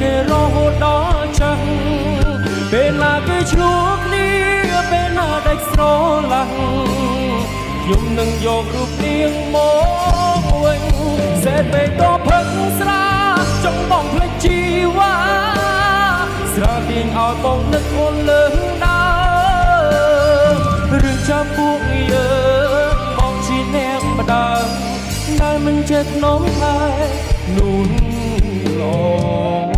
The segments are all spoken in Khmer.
គេរហូតដល់ចឹងពេលណាគេឆ្លោះគ្នាពេលណាដាច់ស្រឡាញ់ខ្ញុំនឹងយករូបនាងមកវិញសេតពេកក៏ផឹកស្រាចង់បងភ្លេចជីវ៉ាស្រាទាញឲ្យបងនឹកអូនលើដើររឿងចាំពួកយើងបងជាអ្នកម្ដងដែលមិនចេះនំថែនួនឡង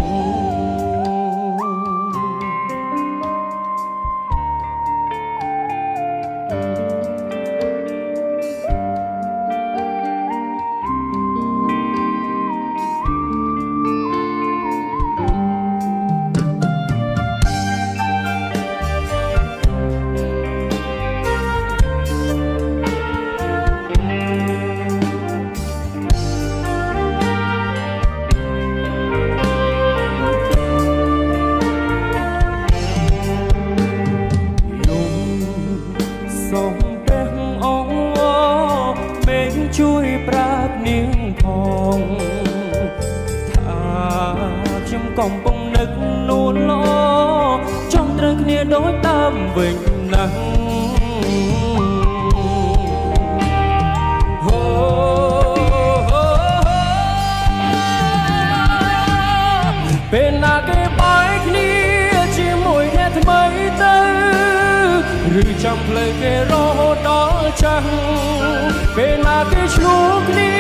ជួយប្រាប់នាងផងថាខ្ញុំកំពុងនឹកនួនឡចង់ត្រូវគ្នាដូចតាមវិញណាស់ពេលណាគេបាយគ្នាជាមួយអ្នកថ្មីទៅឬចាំភ្លេចគេរហូតដល់ចាស់ពេលណាគេឆ្លោះគ្នា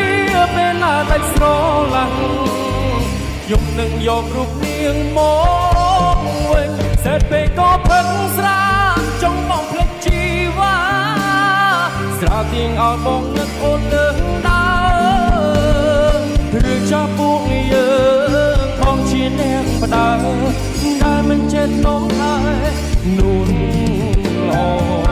ពេលណាដាច់ស្រឡាញ់ខ្ញុំនឹងយករូបនាងមកវិញសេតពេកក៏ផឹកស្រាចង់បងភ្លេចជីវ៉ាស្រាទាញឲ្យបងនឹកអូនលើដើរឬចាប់ពួកយើងផងជាអ្នកផ្ដើដែលមិនចេះនំថែនួនឡង